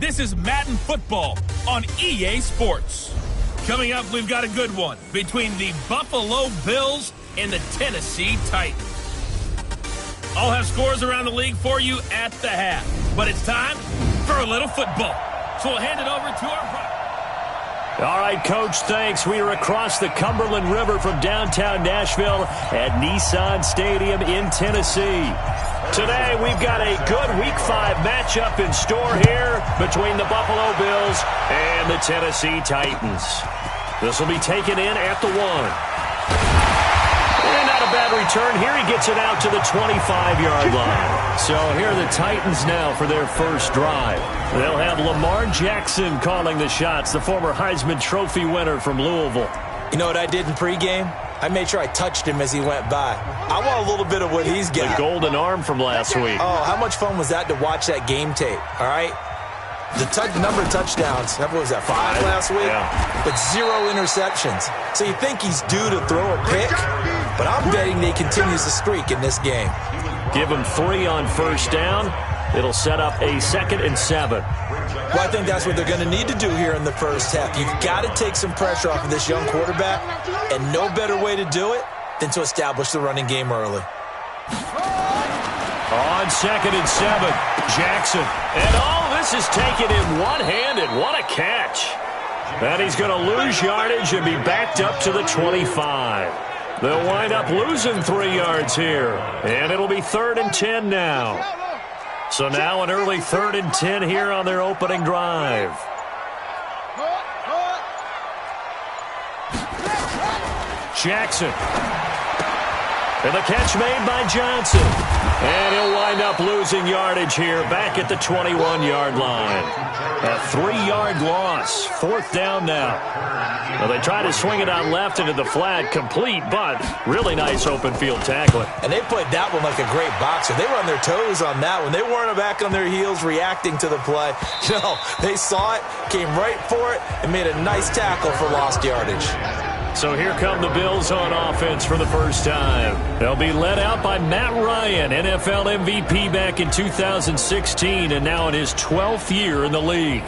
This is Madden Football on EA Sports. Coming up, we've got a good one between the Buffalo Bills and the Tennessee Titans. I'll have scores around the league for you at the half. But it's time for a little football. So we'll hand it over to our... All right, Coach, thanks. We are across the Cumberland River from downtown Nashville at Nissan Stadium in Tennessee. Today, we've got a good Week 5 matchup in store here between the Buffalo Bills and the Tennessee Titans. This will be taken in at the 1. And not a bad return. Here he gets it out to the 25-yard line. So here are the Titans now for their first drive. They'll have Lamar Jackson calling the shots, the former Heisman Trophy winner from Louisville. You know what I did in pregame? I made sure I touched him as he went by. I want a little bit of what he's got. The golden arm from last week. Oh, how much fun was that to watch that game tape, all right? The number of touchdowns, what was that, 5 last week? Yeah. But 0 interceptions. So you think he's due to throw a pick? But I'm betting that he continues the streak in this game. Give him 3 on first down. It'll set up a 2nd and 7. Well, I think that's what they're going to need to do here in the first half. You've got to take some pressure off of this young quarterback, and no better way to do it than to establish the running game early. On 2nd and 7, Jackson. And all this is taken in one-handed. What a catch. And he's going to lose yardage and be backed up to the 25. They'll wind up losing 3 yards here. And it'll be 3rd and 10 now. So now an early 3rd and 10 here on their opening drive. Jackson. And the catch made by Johnson. And he'll wind up losing yardage here back at the 21-yard line. A 3-yard loss. 4th down now. Well, they try to swing it out left into the flat, complete, but really nice open field tackling. And they played that one like a great boxer. They were on their toes on that one. They weren't back on their heels reacting to the play. No, they saw it, came right for it, and made a nice tackle for lost yardage. So here come the Bills on offense for the first time. They'll be led out by Matt Ryan, NFL MVP back in 2016, and now in his 12th year in the league.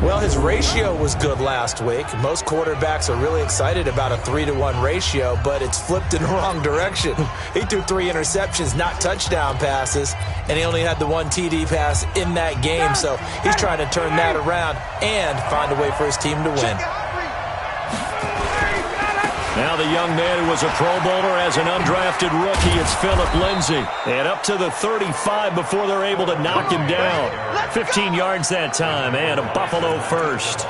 Well, his ratio was good last week. Most quarterbacks are really excited about a 3-to-1 ratio, but it's flipped in the wrong direction. He threw 3 interceptions, not touchdown passes, and he only had the 1 TD pass in that game, so he's trying to turn that around and find a way for his team to win. Now the young man who was a Pro Bowler as an undrafted rookie, it's Phillip Lindsay. And up to the 35 before they're able to knock him down. 15 yards that time, and a Buffalo first.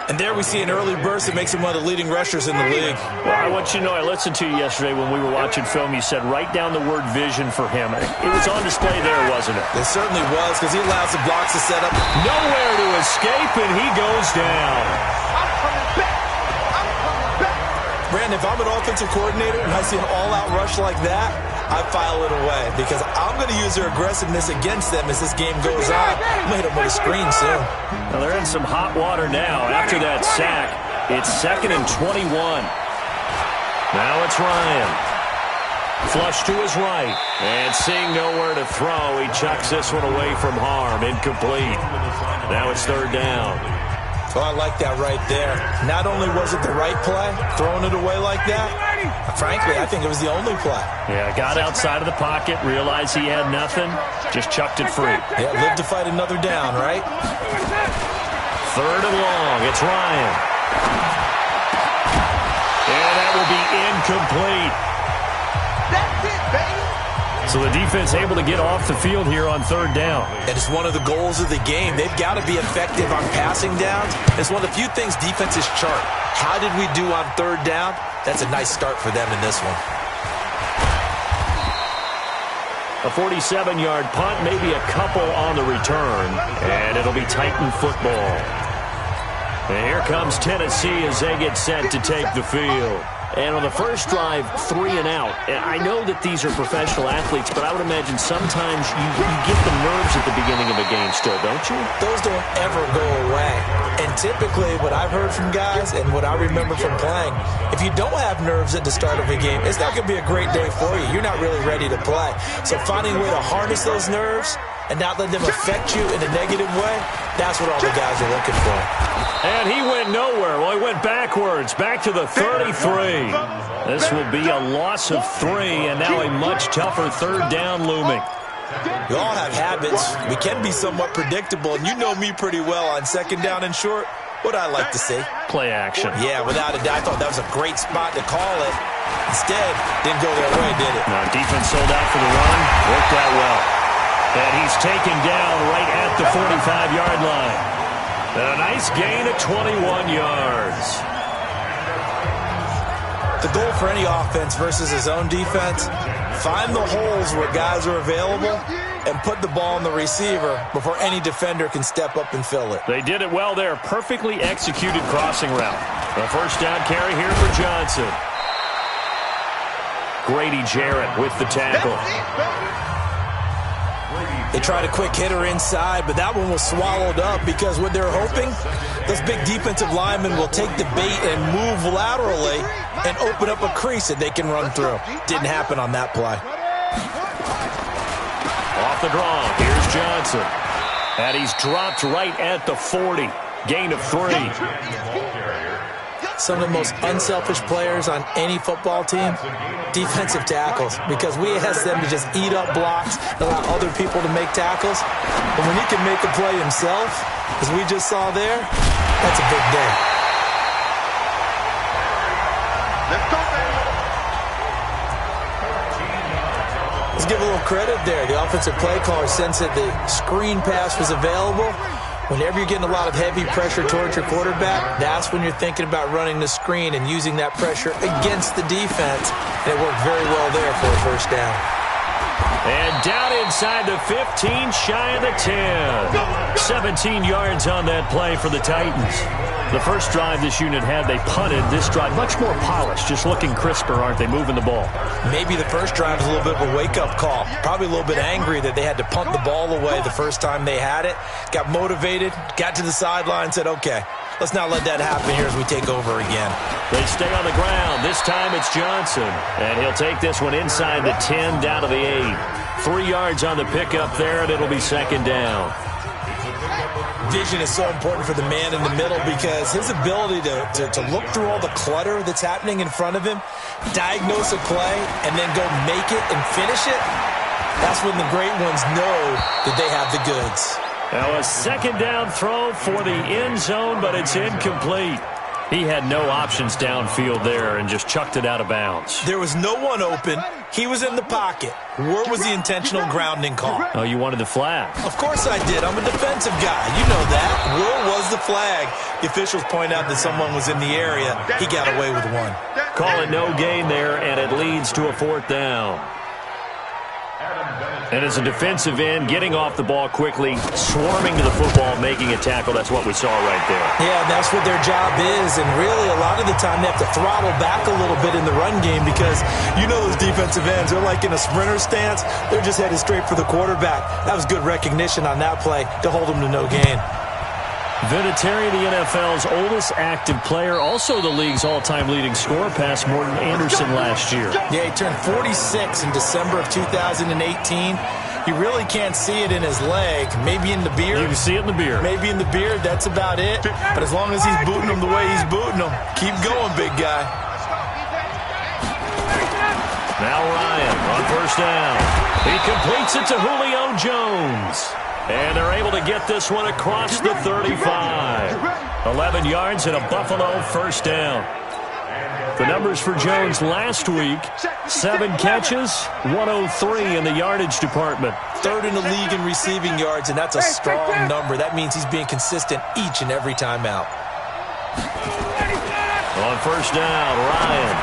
And there we see an early burst that makes him one of the leading rushers in the league. Well, I want you to know, I listened to you yesterday when we were watching film. You said write down the word vision for him. It was on display there, wasn't it? It certainly was, because he allows the blocks to set up. Nowhere to escape, and he goes down. Brandon, if I'm an offensive coordinator and I see an all-out rush like that, I file it away because I'm going to use their aggressiveness against them as this game goes on. I'm going to hit them with a screen soon. Well, they're in some hot water now. After that sack, it's 2nd and 21. Now it's Ryan. Flush to his right. And seeing nowhere to throw, he chucks this one away from harm. Incomplete. Now it's 3rd down. Oh, I like that right there. Not only was it the right play, throwing it away like that, frankly, I think it was the only play. Yeah, got outside of the pocket, realized he had nothing, just chucked it free. Yeah, lived to fight another down, right? 3rd and long, it's Ryan. And that will be incomplete. That's it, baby. So the defense able to get off the field here on 3rd down. And it's one of the goals of the game. They've got to be effective on passing downs. It's one of the few things defenses chart. How did we do on 3rd down? That's a nice start for them in this one. A 47-yard punt, maybe a couple on the return. And it'll be Titan football. And here comes Tennessee as they get set to take the field. And on the first drive, 3 and out. And I know that these are professional athletes, but I would imagine sometimes you get the nerves at the beginning of a game still, don't you? Those don't ever go away. And typically what I've heard from guys and what I remember from playing, if you don't have nerves at the start of a game, it's not going to be a great day for you. You're not really ready to play. So finding a way to harness those nerves and not let them affect you in a negative way, that's what all the guys are looking for. And he went nowhere. Well, he went backwards, back to the 33. This will be a loss of 3, and now a much tougher third down looming. We all have habits. We can be somewhat predictable, and you know me pretty well on second down and short. What I like to see? Play action. Yeah, without a doubt. I thought that was a great spot to call it. Instead, didn't go their way, did it? No, defense sold out for the run. Worked out well. And he's taken down right at the 45-yard line. And a nice gain of 21 yards. The goal for any offense versus his own defense, find the holes where guys are available and put the ball on the receiver before any defender can step up and fill it. They did it well there. Perfectly executed crossing route. A first down carry here for Johnson. Grady Jarrett with the tackle. They tried a quick hitter inside, but that one was swallowed up because what they're hoping, those big defensive linemen will take the bait and move laterally and open up a crease that they can run through. Didn't happen on that play. Off the draw, here's Johnson. And he's dropped right at the 40. Gain of 3. Some of the most unselfish players on any football team, defensive tackles, because we ask them to just eat up blocks and allow other people to make tackles. But when he can make a play himself, as we just saw there, that's a big day. Let's go, baby. Let's give a little credit there. The offensive play caller sensed that the screen pass was available. Whenever you're getting a lot of heavy pressure towards your quarterback, that's when you're thinking about running the screen and using that pressure against the defense. And it worked very well there for a first down. And down inside the 15, shy of the 10. 17 yards on that play for the Titans. The first drive this unit had, they punted. This drive, much more polished, just looking crisper, aren't they, moving the ball? Maybe the first drive was a little bit of a wake-up call. Probably a little bit angry that they had to punt the ball away the first time they had it. Got motivated, got to the sideline, said, okay, let's not let that happen here as we take over again. They stay on the ground. This time it's Johnson. And he'll take this one inside the 10, down to the 8. 3 yards on the pickup there, and it'll be second down. Vision is so important for the man in the middle because his ability to look through all the clutter that's happening in front of him, diagnose a play, and then go make it and finish it, that's when the great ones know that they have the goods. Now a second down throw for the end zone, but it's incomplete. He had no options downfield there and just chucked it out of bounds. There was no one open. He was in the pocket. Where was the intentional grounding call? Oh, you wanted the flag. Of course I did. I'm a defensive guy. You know that. Where was the flag? The officials point out that someone was in the area. He got away with one. Call it no gain there, and it leads to a fourth down. And as a defensive end, getting off the ball quickly, swarming to the football, making a tackle, that's what we saw right there. Yeah, that's what their job is, and really a lot of the time they have to throttle back a little bit in the run game because you know those defensive ends, they're like in a sprinter stance. They're just headed straight for the quarterback. That was good recognition on that play to hold them to no gain. Vinatieri, the NFL's oldest active player, also the league's all-time leading scorer, past Morton Anderson last year. Yeah, he turned 46 in December of 2018. You really can't see it in his leg. Maybe in the beard. You can see it in the beard. Maybe in the beard, that's about it. But as long as he's booting them the way he's booting them, keep going, big guy. Now Ryan on first down. He completes it to Julio Jones. And they're able to get this one across the 35. 11 yards and a Buffalo first down. The numbers for Jones last week, 7 catches, 103 in the yardage department. Third in the league in receiving yards, and that's a strong number. That means he's being consistent each and every time out. On first down, Ryan.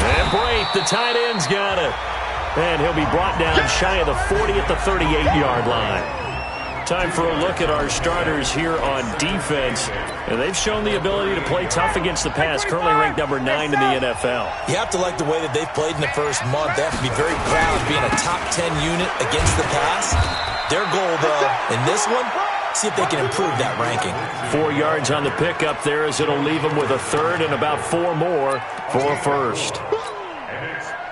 And Brate, the tight end's got it. And he'll be brought down shy of the 40 at the 38-yard line. Time for a look at our starters here on defense. And they've shown the ability to play tough against the pass, currently ranked number 9 in the NFL. You have to like the way that they've played in the first month. They have to be very proud of being a top 10 unit against the pass. Their goal, though, in this one, see if they can improve that ranking. 4 yards on the pickup there as it'll leave them with a third and about 4 more for a first.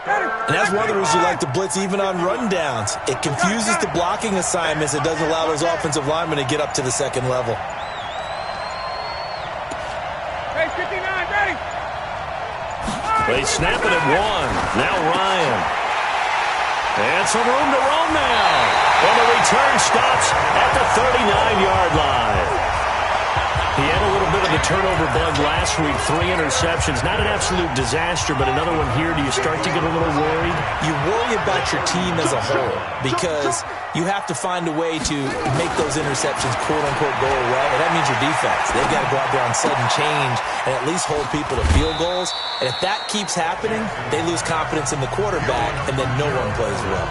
And that's one of the reasons you like to blitz even on rundowns. It confuses the blocking assignments. It doesn't allow those offensive linemen to get up to the second level. They snap it at one. Now Ryan. And some room to roam now. And the return stops at the 39-yard line. He had a little bit of the turnover bug last week. 3 interceptions. Not an absolute disaster, but another one here. Do you start to get a little worried? You worry about your team as a whole because you have to find a way to make those interceptions, quote-unquote, go away. And that means your defense. They've got to go out there on sudden change and at least hold people to field goals. And if that keeps happening, they lose confidence in the quarterback, and then no one plays well.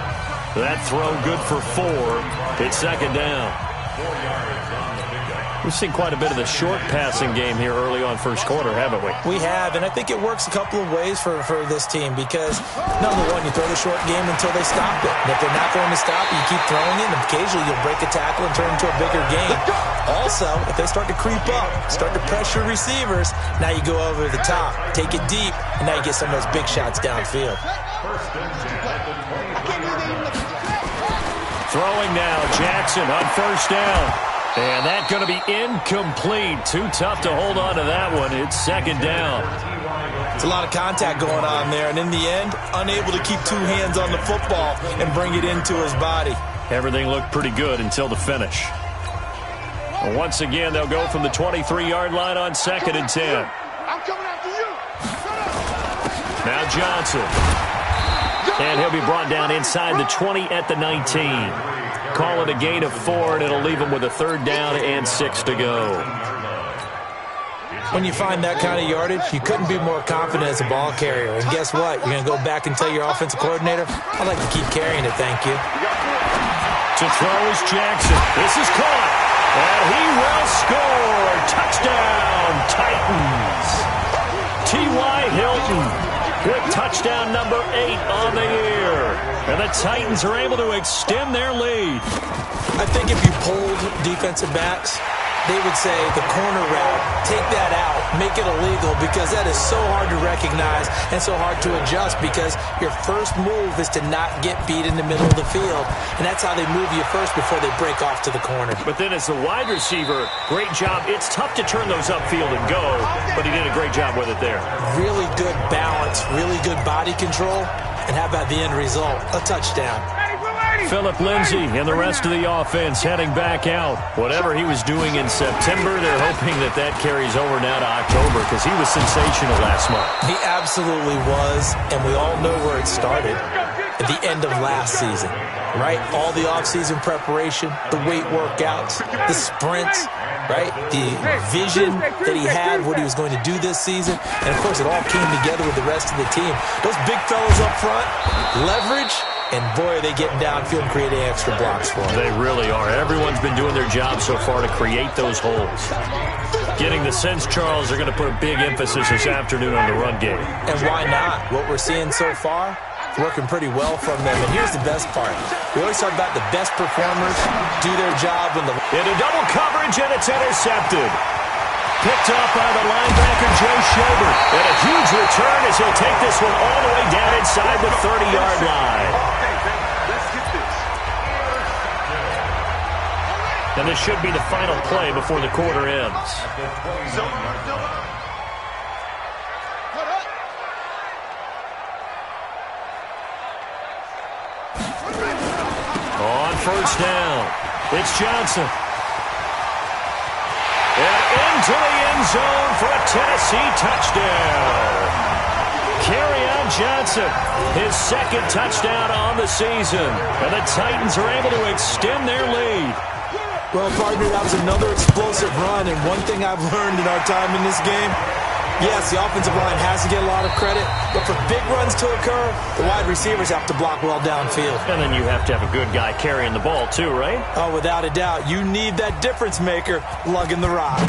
That throw good for 4. It's second down. We've seen quite a bit of the short passing game here early on first quarter, haven't we? We have, and I think it works a couple of ways for this team because, number one, you throw the short game until they stop it. And if they're not going to stop it, you keep throwing it, and occasionally you'll break a tackle and turn it into a bigger game. Also, if they start to creep up, start to pressure receivers, now you go over the top, take it deep, and now you get some of those big shots downfield. Throwing now, Jackson on first down. And that's going to be incomplete. Too tough to hold on to that one. It's second down. It's a lot of contact going on there, and in the end, unable to keep 2 hands on the football and bring it into his body. Everything looked pretty good until the finish. And once again, they'll go from the 23-yard line on second and 10. I'm coming after you. Now Johnson. And he'll be brought down inside the 20 at the 19. Call it a gain of 4, and it'll leave him with a third down and 6 to go. When you find that kind of yardage, you couldn't be more confident as a ball carrier. And guess what? You're going to go back and tell your offensive coordinator, I'd like to keep carrying it, thank you. To throw is Jackson. This is caught. And he will score. Touchdown, Titans. T.Y. Hilton with touchdown number 8 on the year. And the Titans are able to extend their lead. I think if you polled defensive backs, they would say the corner route, take that out, make it illegal, because that is so hard to recognize and so hard to adjust because your first move is to not get beat in the middle of the field. And that's how they move you first before they break off to the corner. But then as the wide receiver, great job. It's tough to turn those upfield and go, but he did a great job with it there. Really good balance, really good body control. And how about the end result? A touchdown. Phillip Lindsay and the rest of the offense heading back out. Whatever he was doing in September, they're hoping that that carries over now to October because he was sensational last month. He absolutely was, and we all know where it started. At the end of last season, right? All the offseason preparation, the weight workouts, the sprints, right? The vision that he had, what he was going to do this season. And, of course, it all came together with the rest of the team. Those big fellas up front, leverage, and, boy, are they getting downfield and creating extra blocks for them. They really are. Everyone's been doing their job so far to create those holes. Getting the sense, Charles, they're going to put a big emphasis this afternoon on the run game. And why not? What we're seeing so far, working pretty well from them. And here's the best part. We always talk about the best performers do their job when the... Into double coverage, and it's intercepted. Picked up by the linebacker, Joe Schobert. And a huge return as he'll take this one all the way down inside the 30-yard line. And this should be the final play before the quarter ends. On first down, it's Johnson. And into the end zone for a Tennessee touchdown. Kerryon Johnson, his second touchdown on the season. And the Titans are able to extend their lead. Well, partner, that was another explosive run. And one thing I've learned in our time in this game, yes, the offensive line has to get a lot of credit, but for big runs to occur, the wide receivers have to block well downfield. And then you have to have a good guy carrying the ball too, right? Oh, without a doubt. You need that difference maker lugging the rock.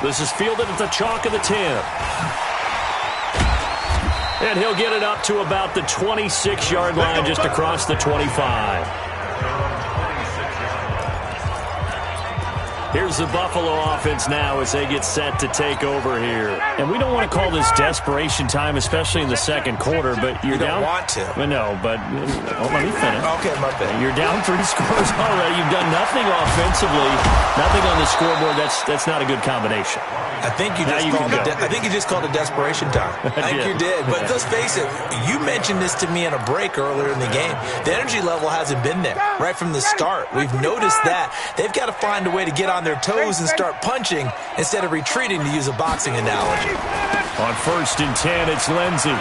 This is fielded at the chalk of the 10. And he'll get it up to about the 26-yard line, just across the 25. Here's comes the Buffalo offense now as they get set to take over here. And we don't want to call this desperation time, especially in the second quarter, but you're down. You don't want to. No, but let me finish. Okay, my bad. You're down 3 scores already. You've done nothing offensively, nothing on the scoreboard. That's not a good combination. I think you just called it desperation time. I think you did. But let's face it, you mentioned this to me in a break earlier in the game. The energy level hasn't been there right from the start. We've noticed that. They've got to find a way to get on their toes and start punching instead of retreating, to use a boxing analogy. On 1st and 10, it's Lindsey.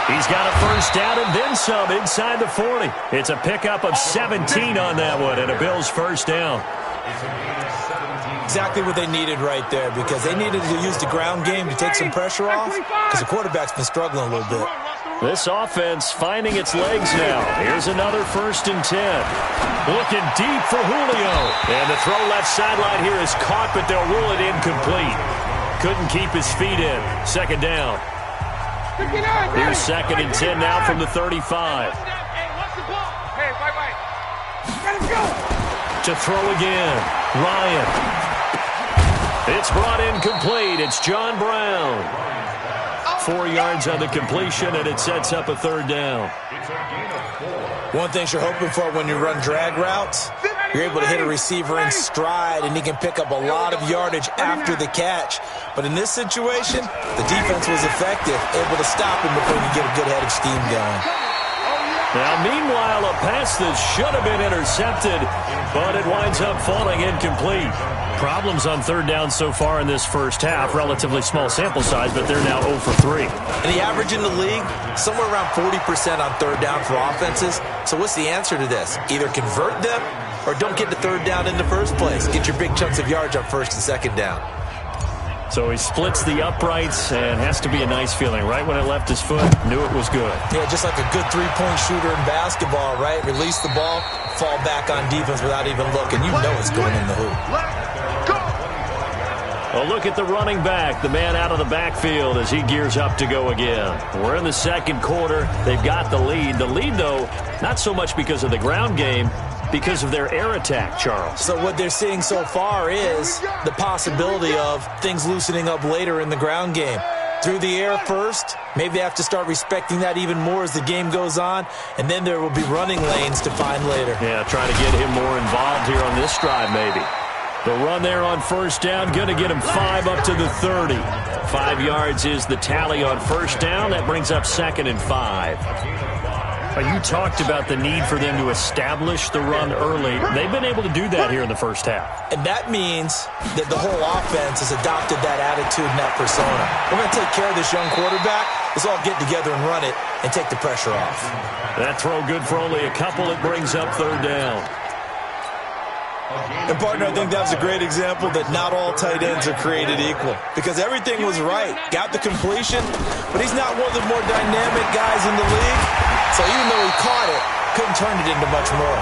He's got a first down and then some inside the 40. It's a pickup of 17 on that one and a Bills first down. Exactly what they needed right there, because they needed to use the ground game to take some pressure off, because the quarterback's been struggling a little bit. This offense finding its legs now. Here's another 1st and 10. Looking deep for Julio. And the throw left sideline here is caught, but they'll rule it incomplete. Couldn't keep his feet in. Second down. Here's 2nd and 10 now from the 35. To throw again. Ryan. It's brought in complete. It's John Brown. 4 yards on the completion, and it sets up a 3rd down. One thing you're hoping for when you run drag routes, you're able to hit a receiver in stride, and he can pick up a lot of yardage after the catch. But in this situation, the defense was effective, able to stop him before he could get a good head of steam going. Now, meanwhile, a pass that should have been intercepted, but it winds up falling incomplete. Problems on 3rd down so far in this first half. Relatively small sample size, but they're now 0 for 3. And the average in the league, somewhere around 40% on 3rd down for offenses. So what's the answer to this? Either convert them or don't get the 3rd down in the first place. Get your big chunks of yards on 1st and 2nd down. So he splits the uprights, and has to be a nice feeling. Right when it left his foot, knew it was good. Yeah, just like a good three-point shooter in basketball, right? Release the ball, fall back on defense without even looking. You know it's going in the hoop. Well, look at the running back, the man out of the backfield as he gears up to go again. We're in the second quarter. They've got the lead. The lead, though, not so much because of the ground game, because of their air attack, Charles. So what they're seeing so far is the possibility of things loosening up later in the ground game. Through the air first, maybe they have to start respecting that even more as the game goes on, and then there will be running lanes to find later. Yeah, trying to get him more involved here on this drive maybe. The run there on 1st down, going to get him 5 up to the 30. 5 yards is the tally on 1st down. That brings up 2nd and 5. You talked about the need for them to establish the run early. They've been able to do that here in the first half. And that means that the whole offense has adopted that attitude and that persona. We're going to take care of this young quarterback. Let's all get together and run it and take the pressure off. That throw good for only a couple. It brings up 3rd down. And, partner, I think that was a great example that not all tight ends are created equal, because everything was right. Got the completion, but he's not one of the more dynamic guys in the league. So even though he caught it, couldn't turn it into much more.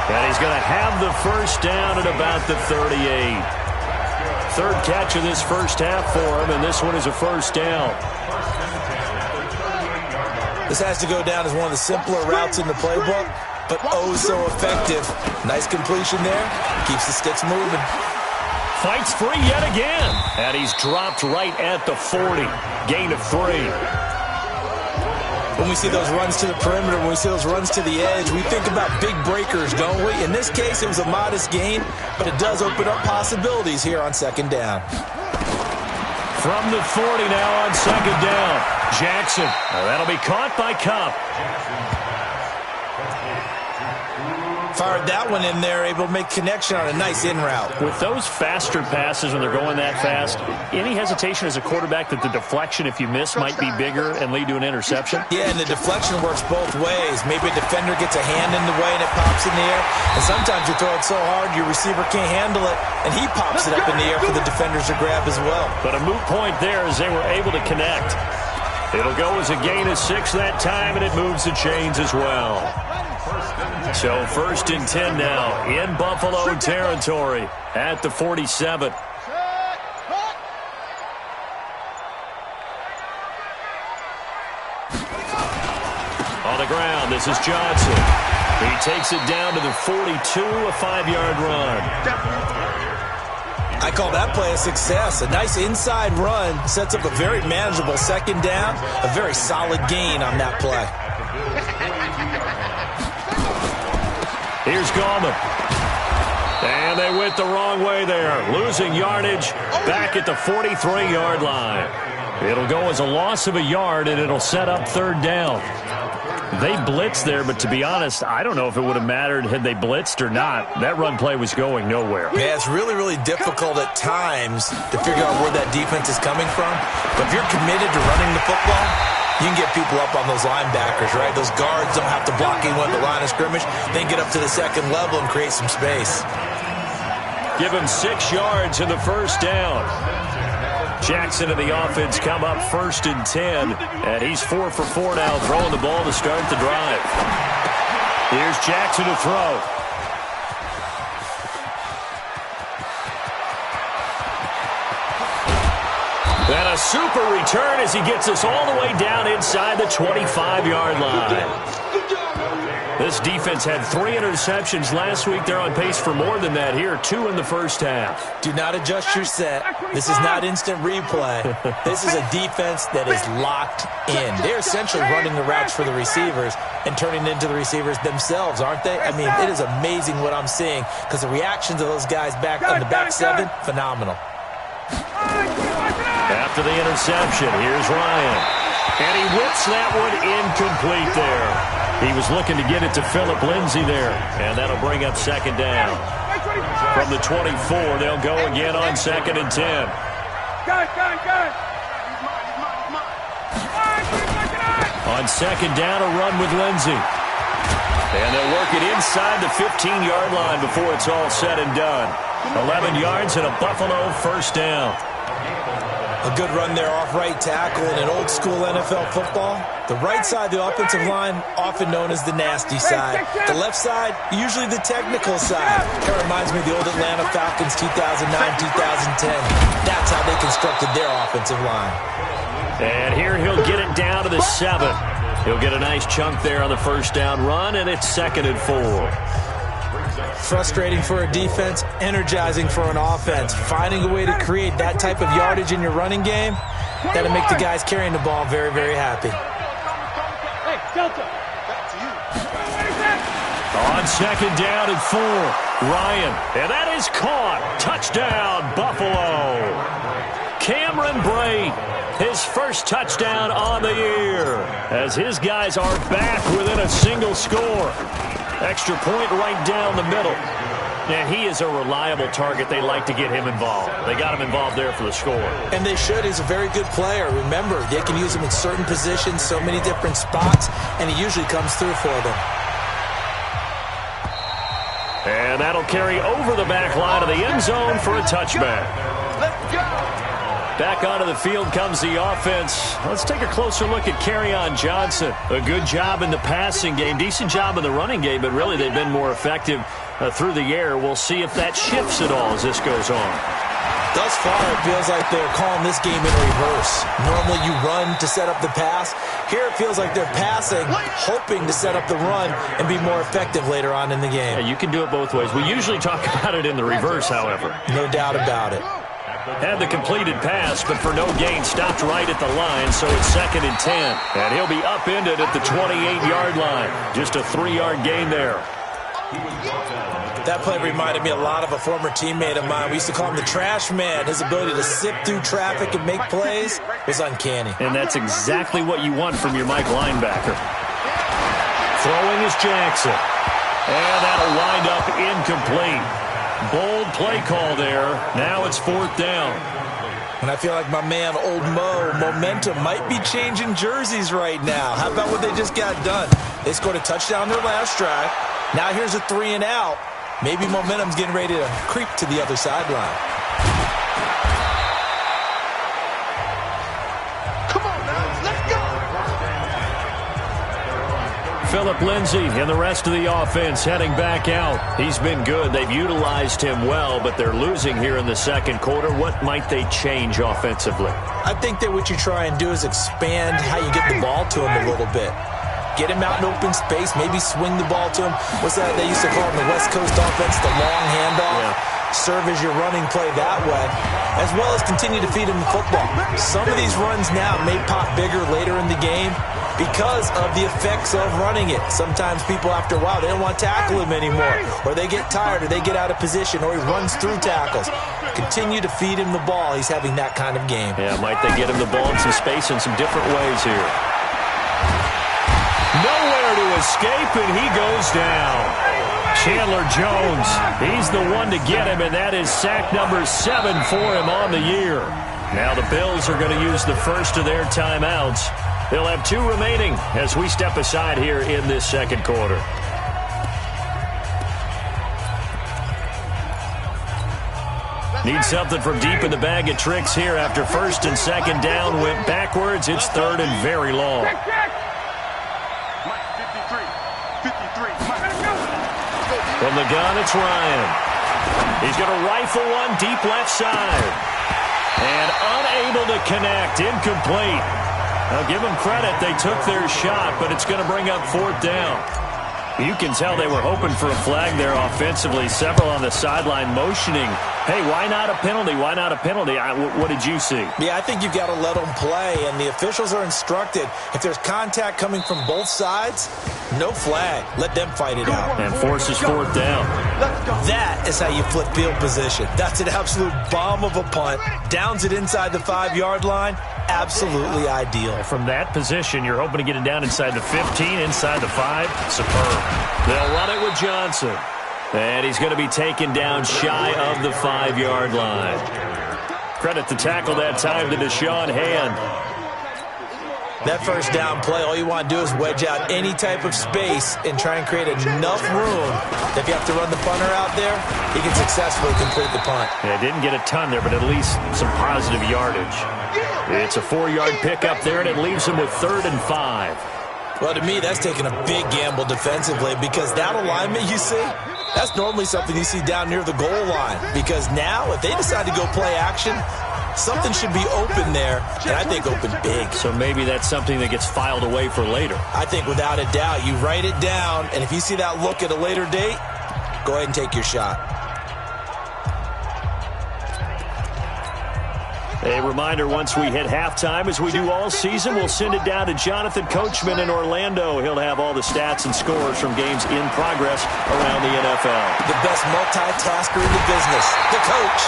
And he's going to have the first down at about the 38. 3rd catch of this first half for him, and this one is a first down. This has to go down as one of the simpler routes in the playbook, but oh so effective. Nice completion there. Keeps the sticks moving. Fights free yet again. And he's dropped right at the 40. Gain of 3. When we see those runs to the perimeter, when we see those runs to the edge, we think about big breakers, don't we? In this case, it was a modest gain, but it does open up possibilities here on 2nd down. From the 40 now on 2nd down. Jackson. That'll be caught by Cup. Fired that one in there, able to make connection on a nice in route. With those faster passes when they're going that fast, any hesitation as a quarterback that the deflection, if you miss, might be bigger and lead to an interception? Yeah, and the deflection works both ways. Maybe a defender gets a hand in the way and it pops in the air. And sometimes you throw it so hard your receiver can't handle it, and he pops it up in the air for the defenders to grab as well. But a moot point there as they were able to connect. It'll go as a gain of 6 that time, and it moves the chains as well. So 1st and 10 now in Buffalo territory at the 47. On the ground, this is Johnson. He takes it down to the 42, a 5-yard run. I call that play a success. A nice inside run sets up a very manageable second down, a very solid gain on that play. Here's Gallman. And they went the wrong way there. Losing yardage back at the 43-yard line. It'll go as a loss of a yard, and it'll set up third down. They blitzed there, but to be honest, I don't know if it would have mattered had they blitzed or not. That run play was going nowhere. Yeah, it's really, really difficult at times to figure out where that defense is coming from. But if you're committed to running the football, you can get people up on those linebackers, right? Those guards don't have to block anyone at the line of scrimmage. They can get up to the second level and create some space. Give him 6 yards in the first down. Jackson and the offense come up 1st and 10, and he's 4 for 4 now, throwing the ball to start the drive. Here's Jackson to throw. And a super return as he gets us all the way down inside the 25-yard line. This defense had 3 interceptions last week. They're on pace for more than that here, 2 in the first half. Do not adjust your set. This is not instant replay. This is a defense that is locked in. They're essentially running the routes for the receivers and turning into the receivers themselves, aren't they? I mean, it is amazing what I'm seeing because the reactions of those guys back on the back 7, phenomenal. After the interception, here's Ryan. And he whips that one incomplete there. He was looking to get it to Philip Lindsay there. And that'll bring up second down. From the 24, they'll go again on 2nd and 10. On 2nd down, a run with Lindsay. And they'll work it inside the 15-yard line before it's all said and done. 11 yards and a Buffalo first down. A good run there off right tackle in an old-school NFL football. The right side of the offensive line, often known as the nasty side. The left side, usually the technical side. That reminds me of the old Atlanta Falcons 2009-2010. That's how they constructed their offensive line. And here he'll get it down to the 7. He'll get a nice chunk there on the first down run, and it's 2nd and 4. Frustrating for a defense, energizing for an offense. Finding a way to create that type of yardage in your running game, that'll make the guys carrying the ball very, very happy. On 2nd down and 4, Ryan. And that is caught. Touchdown, Buffalo. Cameron Brate, his first touchdown on the year, as his guys are back within a single score. Extra point right down the middle. And he is a reliable target. They like to get him involved. They got him involved there for the score. And they should. He's a very good player. Remember, they can use him in certain positions, so many different spots, and he usually comes through for them. And that'll carry over the back line of the end zone for a touchback. Let's go. Back onto the field comes the offense. Let's take a closer look at Kerryon Johnson. A good job in the passing game, decent job in the running game, but really they've been more effective through the air. We'll see if that shifts at all as this goes on. Thus far, it feels like they're calling this game in reverse. Normally you run to set up the pass. Here it feels like they're passing, hoping to set up the run and be more effective later on in the game. Yeah, you can do it both ways. We usually talk about it in the reverse, however. No doubt about it. Had the completed pass, but for no gain, stopped right at the line, so it's 2nd and 10. And he'll be upended at the 28-yard line. Just a 3-yard gain there. That play reminded me a lot of a former teammate of mine. We used to call him the trash man. His ability to sift through traffic and make plays was uncanny. And that's exactly what you want from your Mike linebacker. Throwing is Jackson. And that'll wind up incomplete. Bold play call there. Now it's 4th down. And I feel like my man, Old Mo, momentum might be changing jerseys right now. How about what they just got done? They scored a touchdown their last drive. Now here's a 3 and out. Maybe momentum's getting ready to creep to the other sideline. Come on now, let's go. Philip Lindsay and the rest of the offense heading back out. He's been good. They've utilized him well, but they're losing here in the second quarter. What might they change offensively? I think that what you try and do is expand how you get the ball to him a little bit. Get him out in open space, maybe swing the ball to him. What's that they used to call in the West Coast offense, the long handoff? Yeah. serve as your running play that way, as well as continue to feed him the football. Some of these runs now may pop bigger later in the game because of the effects of running it. Sometimes people, after a while, they don't want to tackle him anymore, or they get tired, or they get out of position, or he runs through tackles. Continue to feed him the ball. He's having that kind of game. Yeah, might they get him the ball in some space in some different ways here. Nowhere to escape, and he goes down. Chandler Jones, he's the one to get him, and that is sack number 7 for him on the year. Now the Bills are going to use the first of their timeouts. They'll have 2 remaining as we step aside here in this second quarter. Need something from deep in the bag of tricks here after first and second down went backwards. It's third and very long. From the gun, it's Ryan. He's going to rifle one deep left side. And unable to connect, incomplete. I'll give them credit. They took their shot, but it's going to bring up 4th down. You can tell they were hoping for a flag there offensively. Several on the sideline motioning. Hey, why not a penalty? Why not a penalty? What did you see? Yeah, I think you've got to let them play, and the officials are instructed. If there's contact coming from both sides, no flag. Let them fight it out. And forces 4th down. That is how you flip field position. That's an absolute bomb of a punt. Downs it inside the 5-yard line. Absolutely ideal. From that position, you're hoping to get it down inside the 15, inside the 5. Superb. They'll run it with Johnson. And he's going to be taken down shy of the 5-yard line. Credit the tackle that time to Deshaun Hand. That first down play, all you want to do is wedge out any type of space and try and create enough room that if you have to run the punter out there, he can successfully complete the punt. Yeah, didn't get a ton there, but at least some positive yardage. It's a 4-yard pickup there, and it leaves him with 3rd and 5. Well, to me, that's taking a big gamble defensively because that alignment you see, that's normally something you see down near the goal line. Because now, if they decide to go play action, something should be open there, and I think open big. So maybe that's something that gets filed away for later. I think without a doubt, you write it down, and if you see that look at a later date, go ahead and take your shot. A reminder, once we hit halftime, as we do all season, we'll send it down to Jonathan Coachman in Orlando. He'll have all the stats and scores from games in progress around the NFL. The best multitasker in the business, the coach.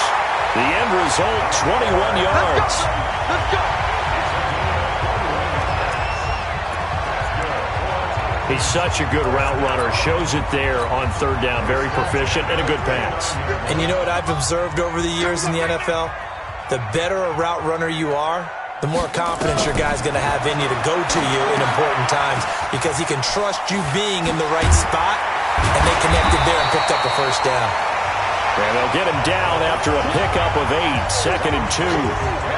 The end result, 21 yards. Let's go. He's such a good route runner. Shows it there on 3rd down. Very proficient and a good pass. And you know what I've observed over the years in the NFL? The better a route runner you are, the more confidence your guy's going to have in you to go to you in important times because he can trust you being in the right spot, and they connected there and picked up a first down. And they'll get him down after a pickup of 8, 2nd and 2.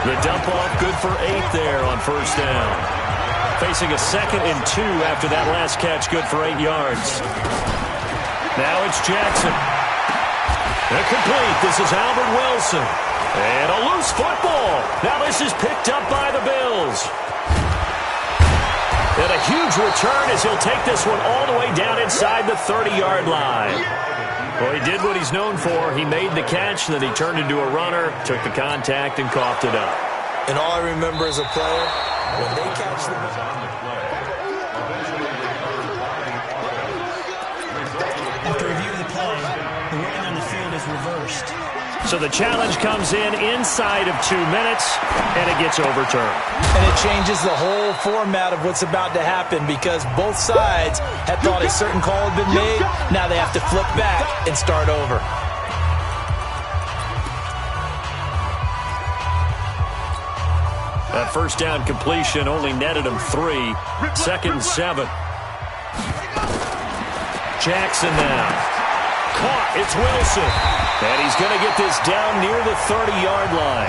The dump off good for 8 there on 1st down. Facing a 2nd and 2 after that last catch, good for 8 yards. Now it's Jackson. Incomplete. This is Albert Wilson. And a loose football. Now this is picked up by the Bills. And a huge return as he'll take this one all the way down inside the 30-yard line. Well, he did what he's known for. He made the catch, then he turned into a runner, took the contact, and coughed it up. And all I remember as a player, when they catch the ball. After review of the play, the wording on the field is reversed. So the challenge comes in inside of 2 minutes, and it gets overturned. And it changes the whole format of what's about to happen because both sides had thought a certain call had been made. Now they have to flip back and start over. That first down completion only netted him 3. 2nd and 7. Jackson now. Caught. It's Wilson. And he's going to get this down near the 30-yard line.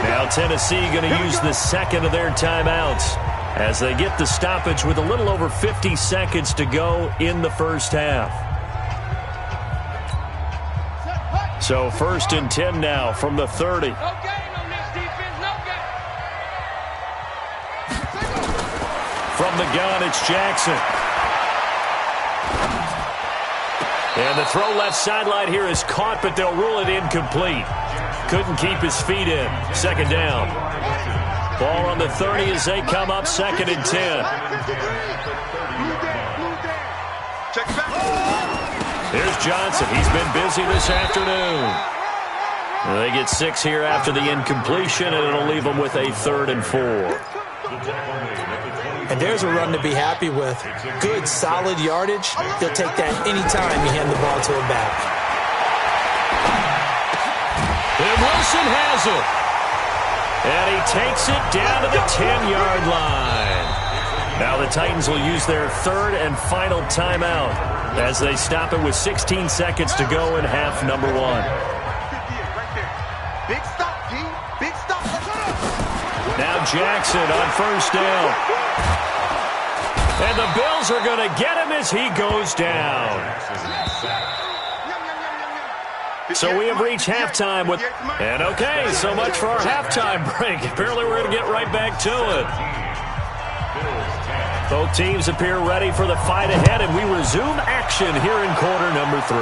Now Tennessee going to use the 2nd of their timeouts as they get the stoppage with a little over 50 seconds to go in the first half. So 1st and 10 now from the 30. From the gun, it's Jackson. And the throw left sideline here is caught, but they'll rule it incomplete. Couldn't keep his feet in. Second down. Ball on the 30 as they come up, 2nd and 10. Here's Johnson. He's been busy this afternoon. They get 6 here after the incompletion, and it'll leave them with a 3rd and 4. And there's a run to be happy with. Good, solid yardage. He'll take that anytime you hand the ball to him back. And Wilson has it. And he takes it down to the 10-yard line. Now the Titans will use their 3rd and final timeout as they stop it with 16 seconds to go in half number 1. Big stop, G. Big stop. Now Jackson on 1st down. And the Bills are going to get him as he goes down. So we have reached halftime with... And okay, so much for our halftime break. Apparently we're going to get right back to it. Both teams appear ready for the fight ahead, and we resume action here in quarter number 3.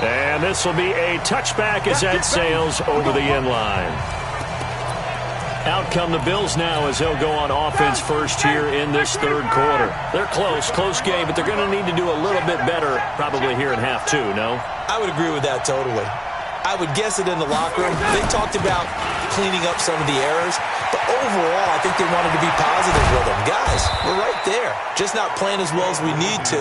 And this will be a touchback as that sails over the end line. Out come the Bills now as they'll go on offense first here in this 3rd quarter. They're close game, but they're going to need to do a little bit better probably here in half 2, no? I would agree with that totally. I would guess it in the locker room. They talked about cleaning up some of the errors, but overall, I think they wanted to be positive with them. Guys, we're right there. Just not playing as well as we need to.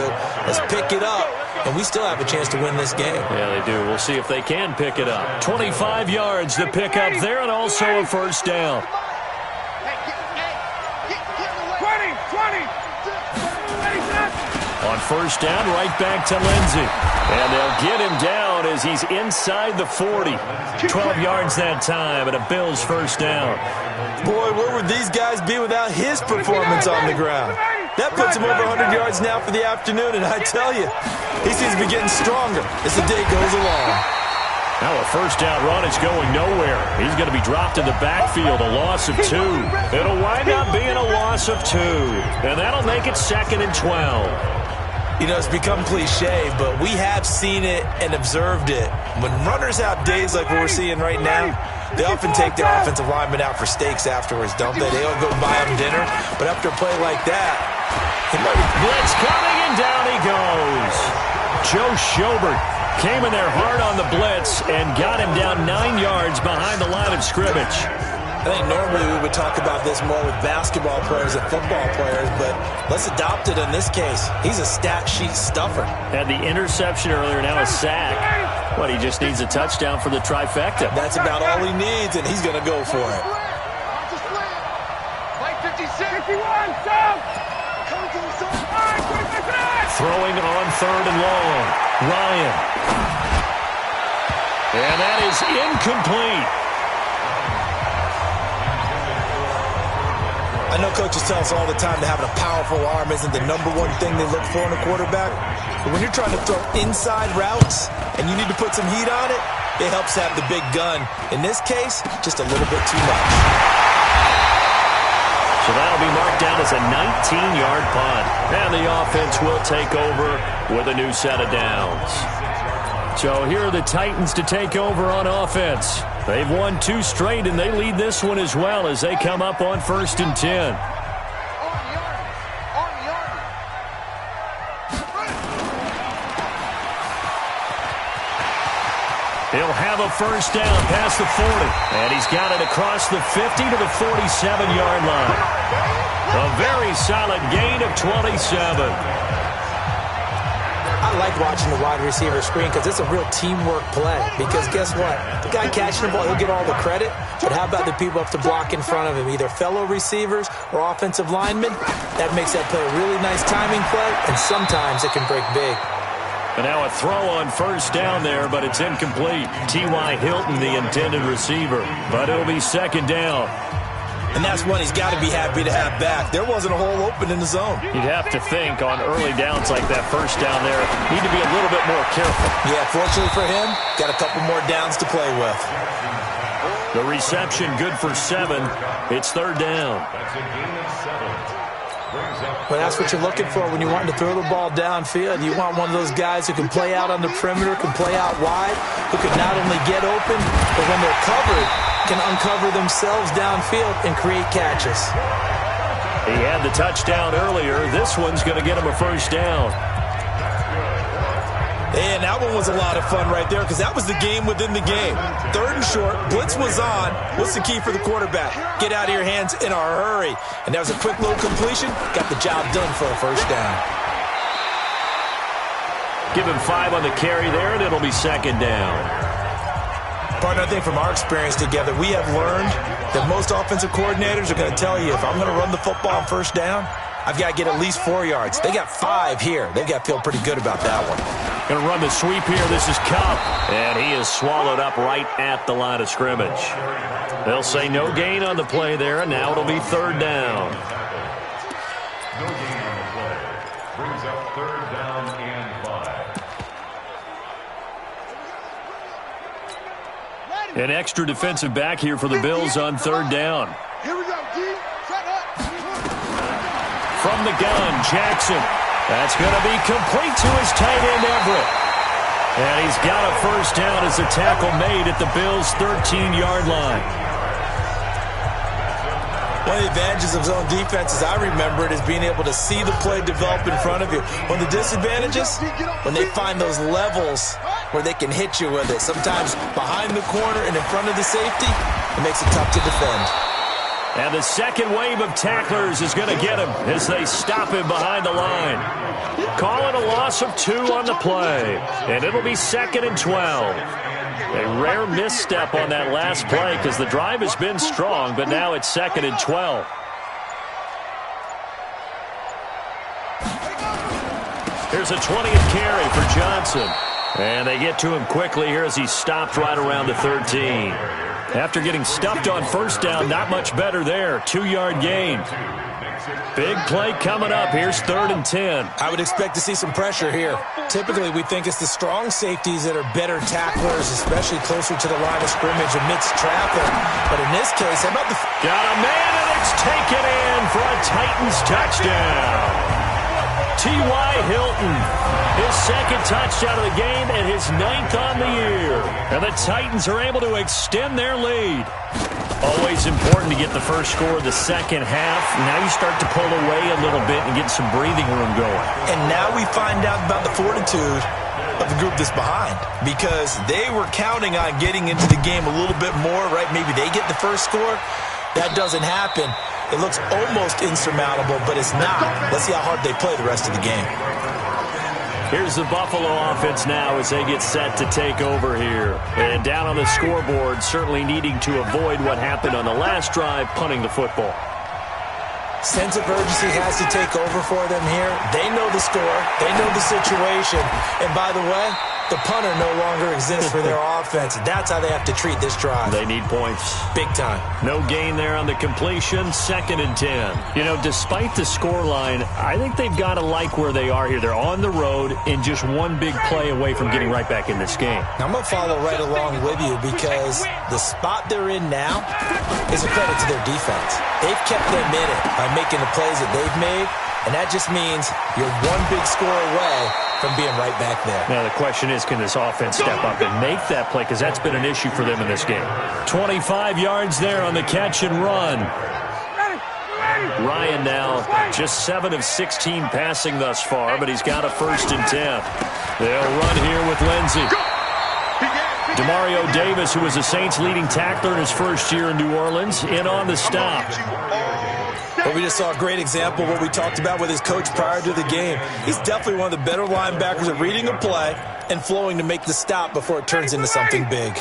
Let's pick it up, and we still have a chance to win this game. Yeah, they do. We'll see if they can pick it up. 25 yards to pick up there, and also a 1st down. 20. On 1st down, right back to Lindsey. And they'll get him down as he's inside the 40. 12 yards that time, and a Bills 1st down. Boy, where would these guys be without his performance on the ground? That puts him over 100 yards now for the afternoon, and I tell you, he seems to be getting stronger as the day goes along. Now a 1st down run is going nowhere. He's going to be dropped in the backfield, a loss of 2. It'll wind up being a loss of 2, and that'll make it 2nd and 12. You know, it's become cliche, but we have seen it and observed it. When runners have days like what we're seeing right now, they often take their offensive linemen out for steaks afterwards, don't they? They'll go buy them dinner, but after a play like that, blitz coming, and down he goes. Joe Schobert came in there hard on the blitz and got him down 9 yards behind the line of scrimmage. I think normally we would talk about this more with basketball players and football players, but let's adopt it in this case. He's a stat sheet stuffer. Had the interception earlier, now a sack. What, he just needs a touchdown for the trifecta. That's about all he needs, and he's going to go for it. Play 56. 51, down. Throwing on 3rd and long. Ryan. And that is incomplete. I know coaches tell us all the time that having a powerful arm isn't the #1 thing they look for in a quarterback. But when you're trying to throw inside routes and you need to put some heat on it, it helps have the big gun. In this case, just a little bit too much. So that'll be marked down as a 19-yard punt. And the offense will take over with a new set of downs. So here are the Titans to take over on offense. They've won 2 straight, and they lead this one as well as they come up on 1st and 10. He'll have a 1st down past the 40, and he's got it across the 50 to the 47-yard line. A very solid gain of 27. I like watching the wide receiver screen because it's a real teamwork play. Because guess what? The guy catching the ball, he'll get all the credit. But how about the people up to block in front of him, either fellow receivers or offensive linemen? That makes that play a really nice timing play, and sometimes it can break big. And now a throw on 1st down there, but it's incomplete. T.Y. Hilton, the intended receiver. But it'll be 2nd down. And that's one he's got to be happy to have back. There wasn't a hole open in the zone. You'd have to think on early downs like that 1st down there, need to be a little bit more careful. Yeah, fortunately for him, got a couple more downs to play with. The reception good for 7. It's 3rd down. Well, that's what you're looking for when you want to throw the ball downfield. You want one of those guys who can play out on the perimeter, can play out wide, who can not only get open, but when they're covered, can uncover themselves downfield and create catches. He had the touchdown earlier. This one's going to get him a first down. And that one was a lot of fun right there because that was the game within the game. 3rd and short, blitz was on. What's the key for the quarterback? Get out of your hands in a hurry. And that was a quick little completion. Got the job done for a first down. Give him 5 on the carry there, and it'll be 2nd down. Partner, I think from our experience together, we have learned that most offensive coordinators are going to tell you, if I'm going to run the football on first down, I've got to get at least 4 yards. They got 5 here. They've got to feel pretty good about that one. Going to run the sweep here. This is Cup. And he is swallowed up right at the line of scrimmage. They'll say no gain on the play there, and now it'll be 3rd down. No gain on the play. Brings up 3rd down and 5. An extra defensive back here for the Bills on 3rd down. Here we go, G. Shut up. From the gun, Jackson. That's going to be complete to his tight end, Everett. And he's got a first down as the tackle made at the Bills' 13-yard line. One of the advantages of zone defense, as I remember it, is being able to see the play develop in front of you. One of the disadvantages, when they find those levels where they can hit you with it, sometimes behind the corner and in front of the safety, it makes it tough to defend. And the second wave of tacklers is going to get him as they stop him behind the line. Call it a loss of 2 on the play, and it'll be 2nd and 12. A rare misstep on that last play because the drive has been strong, but now it's 2nd and 12. Here's a 20th carry for Johnson. And they get to him quickly here as he stopped right around the 13. After getting stuffed on first down, not much better there. 2-yard gain. Big play coming up. Here's 3rd and 10. I would expect to see some pressure here. Typically, we think it's the strong safeties that are better tacklers, especially closer to the line of scrimmage amidst traffic. But in this case, how about the... Got a man, and it's taken in for a Titans touchdown. T.Y. Hilton, his 2nd touchdown of the game and his 9th on the year. And the Titans are able to extend their lead. Always important to get the first score of the second half. Now you start to pull away a little bit and get some breathing room going. And now we find out about the fortitude of the group that's behind, because they were counting on getting into the game a little bit more, right? Maybe they get the first score. That doesn't happen. It looks almost insurmountable, but it's not. Let's see how hard they play the rest of the game. Here's the Buffalo offense now as they get set to take over here. And down on the scoreboard, certainly needing to avoid what happened on the last drive, punting the football. Sense of urgency has to take over for them here. They know the score. They know the situation. And by the way, the punter no longer exists for their offense. That's how they have to treat this drive. They need points. Big time. No gain there on the completion. 2nd and 10. You know, despite the scoreline, I think they've got to like where they are here. They're on the road and just one big play away from getting right back in this game. Now, I'm going to follow right along with you because the spot they're in now is a credit to their defense. They've kept them in it by making the plays that they've made, and that just means you're one big score away from being right back there. Now, the question is, can this offense step up and make that play? Because that's been an issue for them in this game. 25 yards there on the catch and run. Ryan now just 7 of 16 passing thus far, but he's got a 1st and 10. They'll run here with Lindsey. Demario Davis, who was the Saints' leading tackler in his first year in New Orleans, in on the stop. But we just saw a great example of what we talked about with his coach prior to the game. He's definitely one of the better linebackers at reading a play and flowing to make the stop before it turns into something big.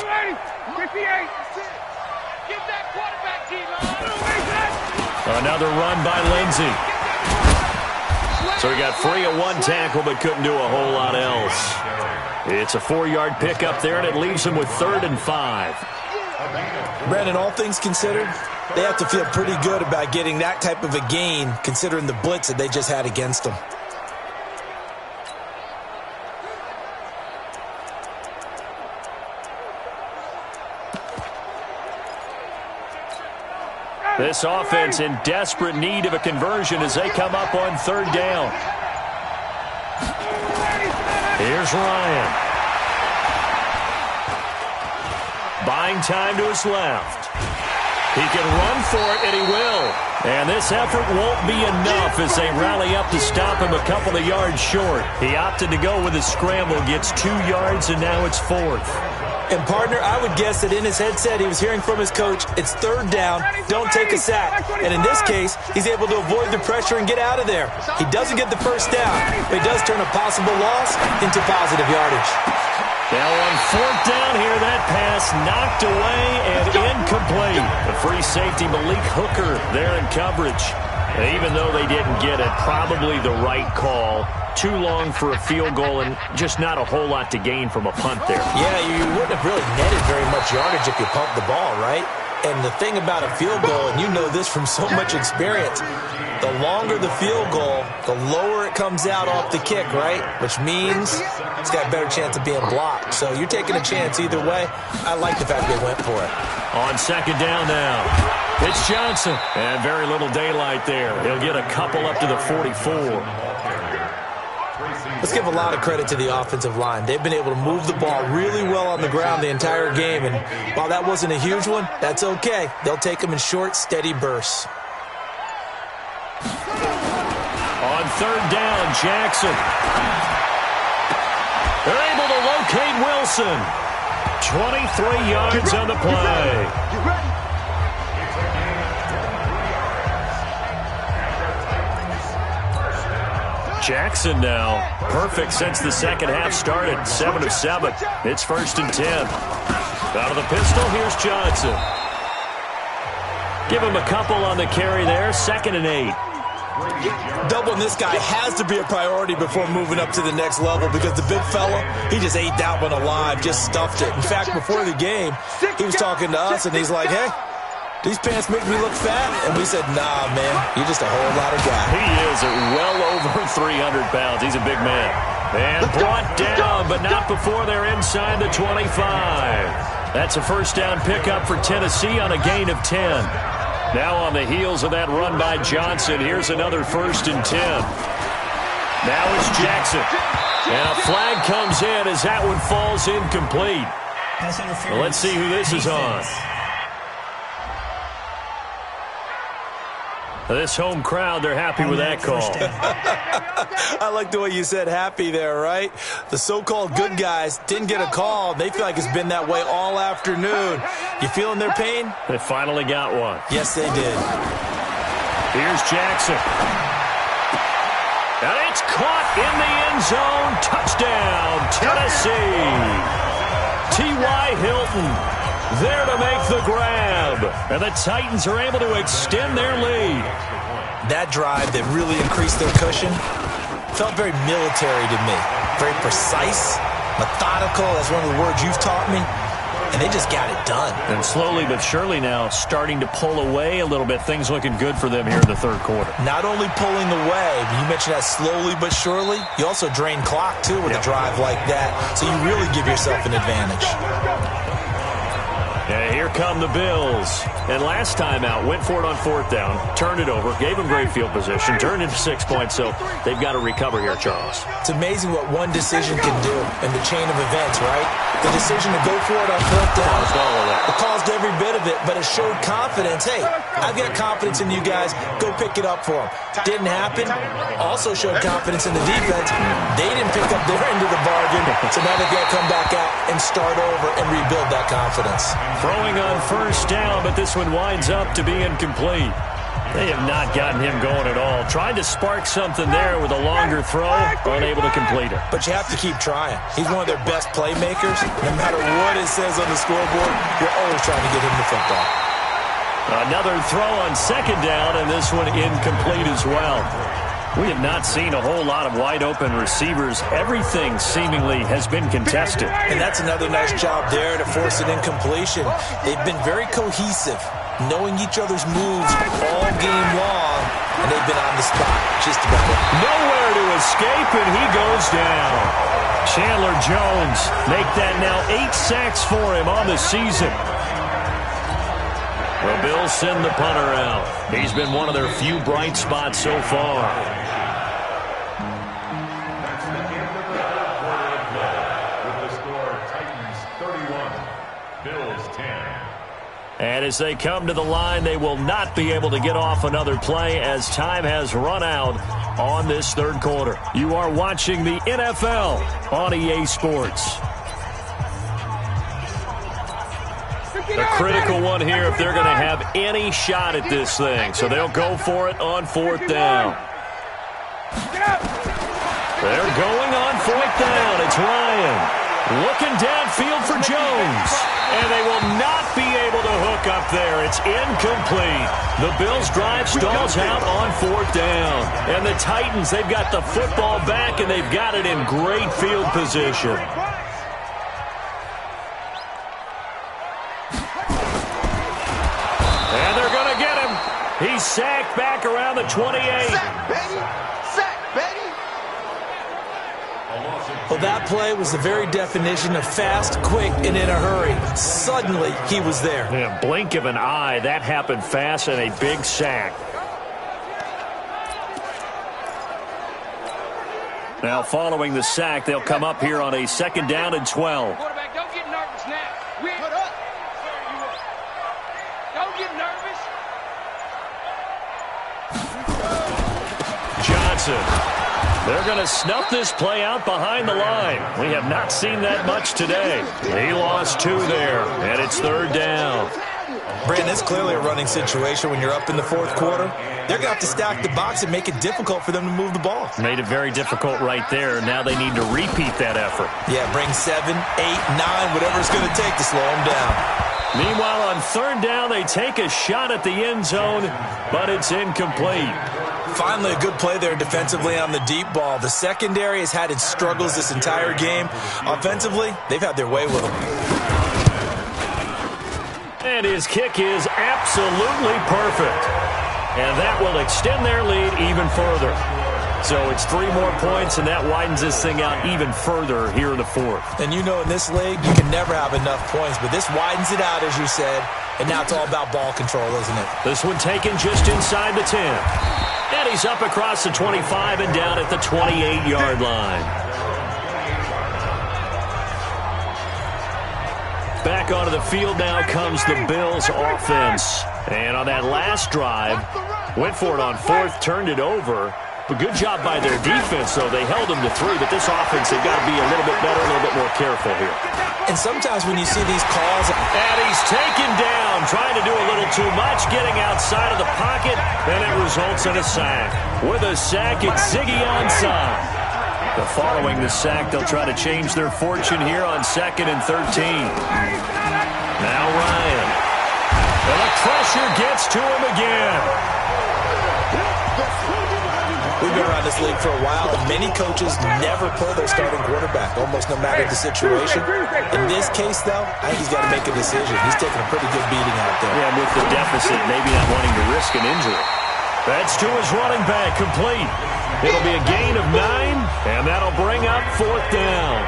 Another run by Lindsey. So he got free of one tackle but couldn't do a whole lot else. It's a 4-yard pickup there, and it leaves him with 3rd and 5. Brandon, all things considered, they have to feel pretty good about getting that type of a gain considering the blitz that they just had against them. This offense in desperate need of a conversion as they come up on third down. Here's Ryan. Buying time to his left. He can run for it, and he will. And this effort won't be enough as they rally up to stop him a couple of yards short. He opted to go with a scramble, gets 2 yards, and now it's fourth. And, partner, I would guess that in his headset he was hearing from his coach, it's third down, don't take a sack. And in this case, he's able to avoid the pressure and get out of there. He doesn't get the first down, but he does turn a possible loss into positive yardage. Now on fourth down here, that pass knocked away and incomplete. The free safety, Malik Hooker, there in coverage. And even though they didn't get it, probably the right call. Too long for a field goal and just not a whole lot to gain from a punt there. Yeah, you wouldn't have really netted very much yardage if you pumped the ball, right? And the thing about a field goal, and you know this from so much experience, the longer the field goal, the lower it comes out off the kick, right? Which means it's got a better chance of being blocked. So you're taking a chance either way. I like the fact they went for it. On second down now, it's Johnson. And very little daylight there. He'll get a couple up to the 44. Let's give a lot of credit to the offensive line. They've been able to move the ball really well on the ground the entire game. And while that wasn't a huge one, that's okay. They'll take them in short, steady bursts. On third down, Jackson. They're able to locate Wilson. 23 yards on the play. Jackson now, perfect since the second half started. 7 of 7. It's 1st and 10. Out of the pistol, here's Johnson. Give him a couple on the carry there. 2nd and 8. Doubling this guy has to be a priority before moving up to the next level because the big fella, he just ate that one alive, just stuffed it. In fact, before the game, he was talking to us, and he's like, hey, these pants make me look fat? And we said, nah, man, you're just a whole lot of guy. He is well over 300 pounds. He's a big man. And brought down, but not before they're inside the 25. That's a first down pickup for Tennessee on a gain of 10. Now on the heels of that run by Johnson, here's another 1st and 10. Now it's Jackson. And a flag comes in as that one falls incomplete. Well, let's see who this is on. This home crowd, they're happy with that call. I like the way you said happy there, right? The so-called good guys didn't get a call. They feel like it's been that way all afternoon. You feeling their pain? They finally got one. Yes, they did. Here's Jackson. And it's caught in the end zone. Touchdown, Tennessee. T.Y. Hilton there to make the grab. And the Titans are able to extend their lead. That drive that really increased their cushion felt very military to me. Very precise, methodical. That's one of the words you've taught me. And they just got it done. And slowly but surely now starting to pull away a little bit. Things looking good for them here in the third quarter. Not only pulling away, but you mentioned that slowly but surely. You also drain clock, too, with a drive like that. So you really give yourself an advantage. And here come the Bills. And last time out, went for it on 4th down, turned it over, gave them great field position, turned into 6 points, so they've got to recover here, Charles. It's amazing what one decision can do in the chain of events, right? The decision to go for it on 4th down. Caused all of that. It caused every bit of it, but it showed confidence. Hey, I've got confidence in you guys. Go pick it up for them. Didn't happen. Also showed confidence in the defense. They didn't pick up their end of the bargain, so now they've got to come back out and start over and rebuild that confidence. Throwing on 1st down, but this one winds up to be incomplete. They have not gotten him going at all. Tried to spark something there with a longer throw, unable to complete it. But you have to keep trying. He's one of their best playmakers. No matter what it says on the scoreboard, you're always trying to get him the football. Another throw on 2nd down, and this one incomplete as well. We have not seen a whole lot of wide-open receivers. Everything seemingly has been contested. And that's another nice job there to force an incompletion. They've been very cohesive, knowing each other's moves all game long, and they've been on the spot just about it. Nowhere to escape, and he goes down. Chandler Jones make that now 8 sacks for him on the season. The Bills send the punter out. He's been one of their few bright spots so far. That's the end of the third quarter of play. With the score, Titans 31, Bills 10. And as they come to the line, they will not be able to get off another play as time has run out on this third quarter. You are watching the NFL on EA Sports. A critical one here if they're going to have any shot at this thing. So they'll go for it on fourth down. They're going on fourth down. It's Ryan looking downfield for Jones. And they will not be able to hook up there. It's incomplete. The Bills drive stalls out on fourth down. And the Titans, they've got the football back, and they've got it in great field position. And they're going to get him. He's sacked back around the 28. Sack, baby. Sack, baby. Well, that play was the very definition of fast, quick, and in a hurry. Suddenly, he was there. Yeah, blink of an eye. That happened fast and a big sack. Now, following the sack, they'll come up here on a 2nd down and 12. Quarterback, don't get nervous now. Put up. Don't get nervous. Johnson. They're going to snuff this play out behind the line. We have not seen that much today. He lost 2 there, and it's 3rd down. Brandon, it's clearly a running situation when you're up in the 4th quarter. They're going to have to stack the box and make it difficult for them to move the ball. Made it very difficult right there. Now they need to repeat that effort. Yeah, bring 7, 8, 9, whatever it's going to take to slow them down. Meanwhile, on 3rd down, they take a shot at the end zone, but it's incomplete. Finally, a good play there defensively on the deep ball. The secondary has had its struggles this entire game. Offensively, they've had their way with them. And his kick is absolutely perfect. And that will extend their lead even further. So it's 3 more points, and that widens this thing out even further here in the 4th. And you know, in this league, you can never have enough points, but this widens it out, as you said, and now it's all about ball control, isn't it? This one taken just inside the 10. And he's up across the 25 and down at the 28-yard line. Back onto the field now comes the Bills offense. And on that last drive, went for it on 4th, turned it over. But good job by their defense, though. They held them to 3, but this offense, they've got to be a little bit better, a little bit more careful here. And sometimes when you see these calls... And he's taken down, trying to do a little too much, getting outside of the pocket, and it results in a sack. With a sack, it's Ziggy onside. But following the sack, they'll try to change their fortune here on 2nd and 13. Now Ryan. And the pressure gets to him again. We've been around this league for a while, and many coaches never pull their starting quarterback, almost no matter the situation. In this case, though, I think he's got to make a decision. He's taking a pretty good beating out there. Yeah, with the deficit, maybe not wanting to risk an injury. That's to his running back, complete. It'll be a gain of 9, and that'll bring up 4th down.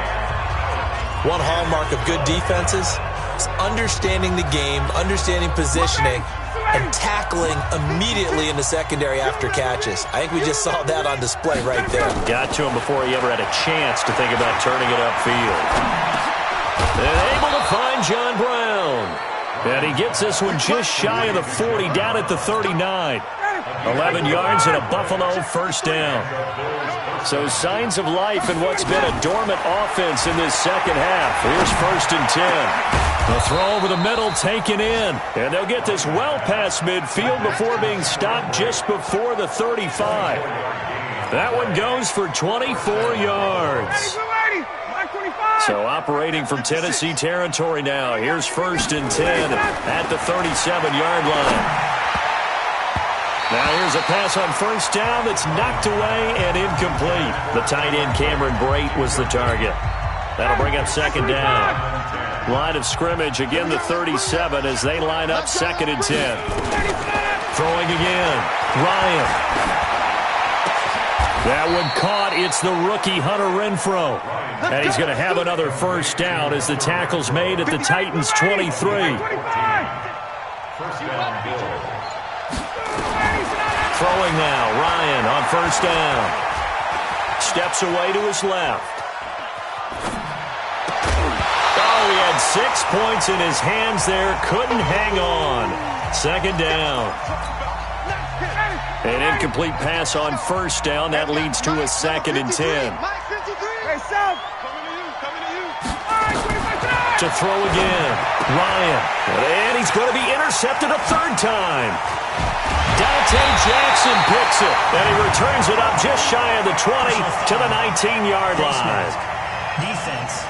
One hallmark of good defenses is understanding the game, understanding positioning, and tackling immediately in the secondary after catches. I think we just saw that on display right there. Got to him before he ever had a chance to think about turning it upfield. And able to find John Brown. And he gets this one just shy of the 40, down at the 39. 11 yards and a Buffalo 1st down. So signs of life in what's been a dormant offense in this 2nd half. Here's 1st and 10. The throw over the middle taken in. And they'll get this well past midfield before being stopped just before the 35. That one goes for 24 yards. So operating from Tennessee territory now. Here's 1st and 10 at the 37-yard line. Now here's a pass on 1st down that's knocked away and incomplete. The tight end Cameron Brate was the target. That'll bring up 2nd down. Line of scrimmage, again the 37 as they line up 2nd and 10. Throwing again. Ryan. That one caught. It's the rookie Hunter Renfrow. And he's going to have another 1st down as the tackle's made at the Titans' 23. First down, Bills. Throwing now, Ryan on first down. Steps away to his left. Oh, he had 6 points in his hands there. Couldn't hang on. Second down. An incomplete pass on first down. That leads to a 2nd and 10. To throw again. Ryan. And he's going to be intercepted a 3rd time. Dante Jackson picks it. And he returns it up just shy of the 20 to the 19-yard line. Defense.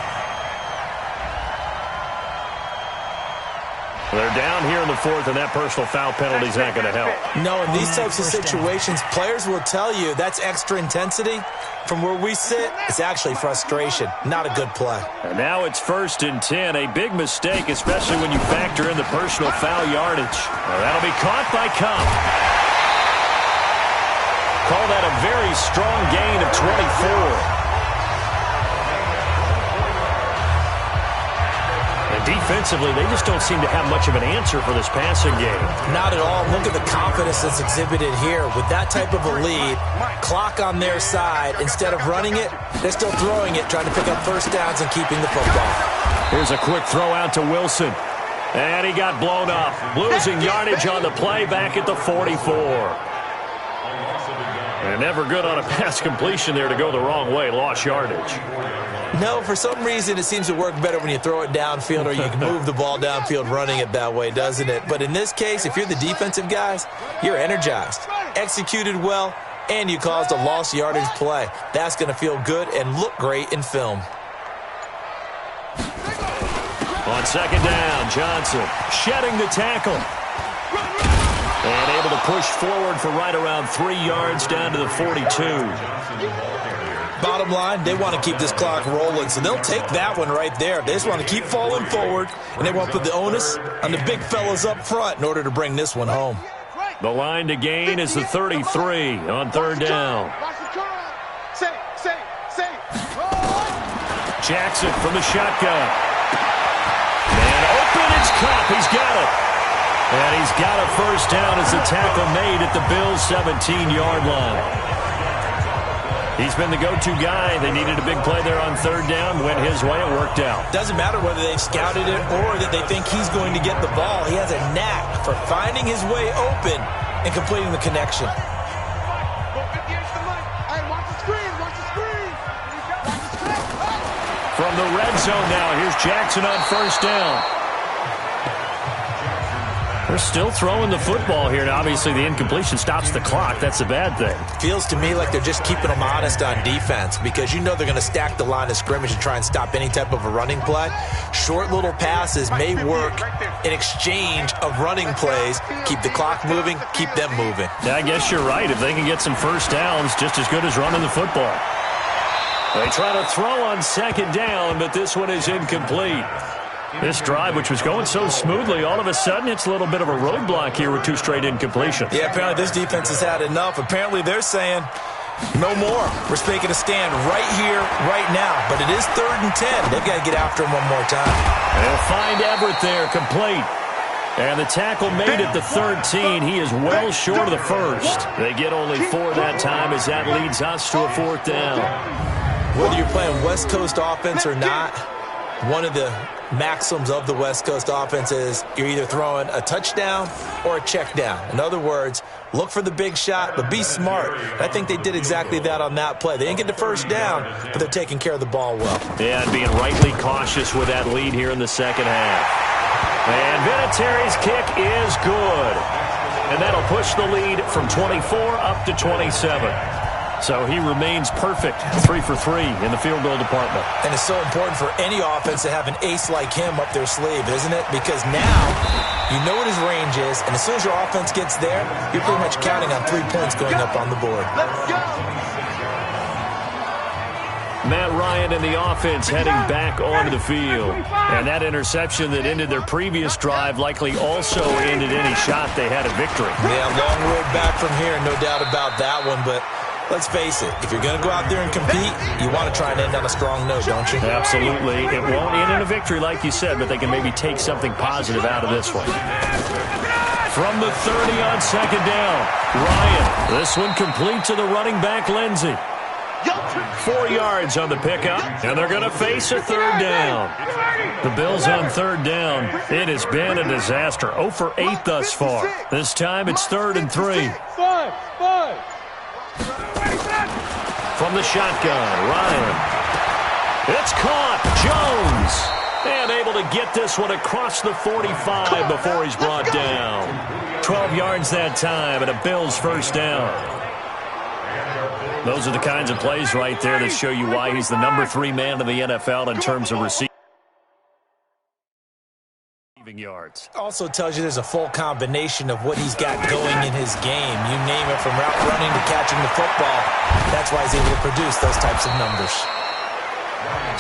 They're down here in the 4th, and that personal foul penalty is not going to help. No, in these types of situations, players will tell you that's extra intensity. From where we sit, it's actually frustration. Not a good play. And now it's 1st and 10. A big mistake, especially when you factor in the personal foul yardage. Now that'll be caught by Cup. Call that a very strong gain of 24. Defensively, they just don't seem to have much of an answer for this passing game. Not at all. Look at the confidence that's exhibited here. With that type of a lead, clock on their side, instead of running it, they're still throwing it, trying to pick up first downs and keeping the football. Here's a quick throw out to Wilson. And he got blown up. Losing yardage on the play back at the 44. And never good on a pass completion there to go the wrong way. Lost yardage. No, for some reason it seems to work better when you throw it downfield or you can move the ball downfield running it that way, doesn't it? But in this case, if you're the defensive guys, you're energized, executed well, and you caused a lost yardage play. That's going to feel good and look great in film. On 2nd down, Johnson shedding the tackle. And able to push forward for right around 3 yards down to the 42. Bottom line, they want to keep this clock rolling, so they'll take that one right there. They just want to keep falling forward, and they want to put the onus on the big fellas up front in order to bring this one home. The line to gain is the 33 on 3rd down. Jackson from the shotgun. And open, it's Cup. He's got it. And he's got a first down as the tackle made at the Bills' 17-yard line. He's been the go-to guy. They needed a big play there on 3rd down. Went his way. It worked out. Doesn't matter whether they've scouted it or that they think he's going to get the ball. He has a knack for finding his way open and completing the connection. From the red zone now, here's Jackson on first down. They're still throwing the football here. Now, obviously, the incompletion stops the clock. That's a bad thing. Feels to me like they're just keeping them honest on defense because you know they're going to stack the line of scrimmage and try and stop any type of a running play. Short little passes may work in exchange of running plays. Keep the clock moving, keep them moving. Yeah, I guess you're right. If they can get some first downs, just as good as running the football. They try to throw on 2nd down, but this one is incomplete. This drive, which was going so smoothly, all of a sudden it's a little bit of a roadblock here with 2 straight incompletions. Yeah, apparently this defense has had enough. Apparently they're saying, no more. We're making a stand right here, right now. But it is 3rd and 10. They've got to get after him one more time. They'll find Everett there, complete. And the tackle made at the 13. He is well short of the first. They get only 4 that time as that leads us to a 4th down. Whether you're playing West Coast offense or not, one of the maxims of the West Coast offense is you're either throwing a touchdown or a check down. In other words, look for the big shot, but be smart. I think they did exactly that on that play. They didn't get the first down, but they're taking care of the ball well. Yeah, and being rightly cautious with that lead here in the 2nd half. And Vinatieri's kick is good. And that'll push the lead from 24 up to 27. So he remains perfect, 3 for 3 in the field goal department. And it's so important for any offense to have an ace like him up their sleeve, isn't it? Because now you know what his range is, and as soon as your offense gets there, you're pretty much counting on 3 points going up on the board. Matt Ryan and the offense heading back onto the field. And that interception that ended their previous drive likely also ended any shot they had at victory. Yeah, long road back from here, no doubt about that one, but let's face it, if you're going to go out there and compete, you want to try and end on a strong note, don't you? Absolutely. It won't end in a victory like you said, but they can maybe take something positive out of this one. from the 30 on second down. Ryan, this one complete to the running back, Lindsey. 4 yards on the pickup, and they're going to face a third down. The Bills on third down. It has been a disaster. 0 for 8 thus far. This time it's 3rd and 3. From the shotgun, Ryan. It's caught. Jones. And able to get this one across the 45 before he's brought down. 12 yards that time, and a Bills first down. Those are the kinds of plays right there that show you why he's the number 3 man in the NFL in terms of receiving yards. Also tells you there's a full combination of what he's got going in his game. You name it, from route running to catching the football. That's why he's able to produce those types of numbers.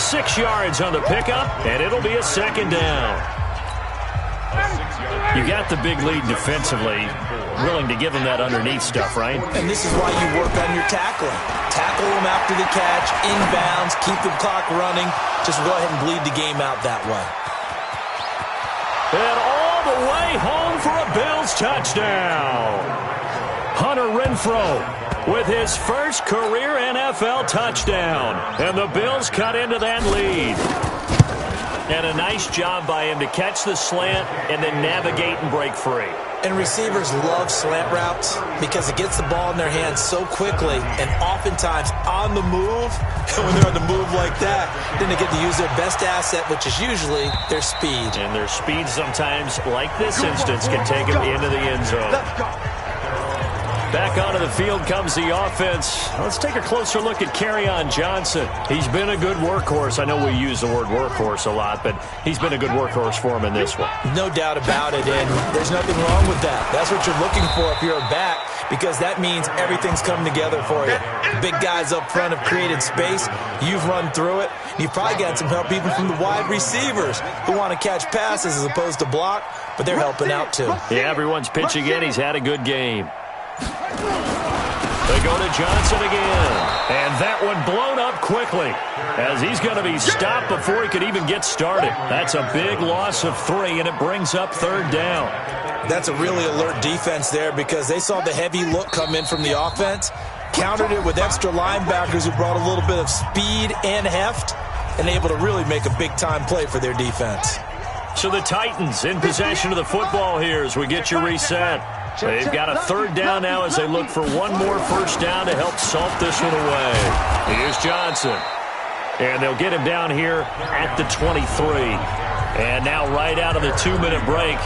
6 yards on the pickup, and it'll be a second down. You got the big lead defensively, willing to give him that underneath stuff, right? And this is why you work on your tackling. Tackle him after the catch, inbounds, keep the clock running. Just go ahead and bleed the game out that way. And all the way home for a Bills touchdown. Hunter Renfrow with his first career NFL touchdown. And the Bills cut into that lead. And a nice job by him to catch the slant and then navigate and break free. And receivers love slant routes because it gets the ball in their hands so quickly and oftentimes on the move. And when they're on the move like that, then they get to use their best asset, which is usually their speed. And their speed sometimes, like this instance, can take them into the end zone. Back onto the field comes the offense. Let's take a closer look at Kerryon Johnson. He's been a good workhorse. I know we use the word workhorse a lot, but he's been a good workhorse for him in this one. No doubt about it, and there's nothing wrong with that. That's what you're looking for if you're a back, because that means everything's come together for you. The big guys up front have created space. You've run through it. You've probably got some help even from the wide receivers who want to catch passes as opposed to block, but they're helping out too. Yeah, everyone's pitching in. He's had a good game. They go to Johnson again. And that one blown up quickly as he's going to be stopped before he could even get started. That's a big loss of 3, and it brings up third down. That's a really alert defense there because they saw the heavy look come in from the offense, countered it with extra linebackers who brought a little bit of speed and heft, and able to really make a big-time play for their defense. So the Titans in possession of the football here as we get you reset. They've got a third down now as they look for one more first down to help salt this one away. Here's Johnson. And they'll get him down here at the 23. And now right out of the 2-minute break,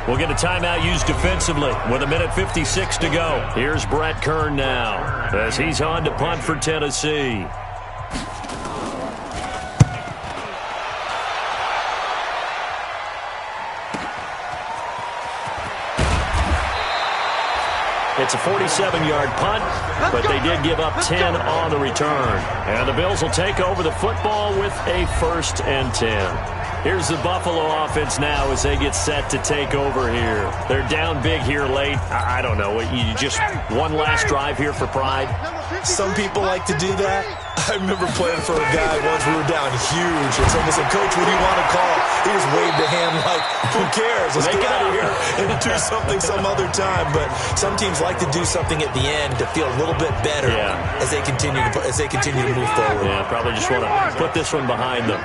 we'll get a timeout used defensively with 1:56 to go. Here's Brett Kern now as he's on to punt for Tennessee. It's a 47-yard punt, but they did give up 10 on the return. And the Bills will take over the football with a 1st and 10. Here's the Buffalo offense now as they get set to take over here. They're down big here late. I don't know. You just one last drive here for pride? Some people like to do that. I remember playing for a guy once. We were down huge, and someone said, "Coach, what do you want to call?" He just waved a hand like, who cares? Let's get out of here and do something some other time. But some teams like to do something at the end to feel a little bit better as they continue to move forward. Yeah, probably just want to put this one behind them.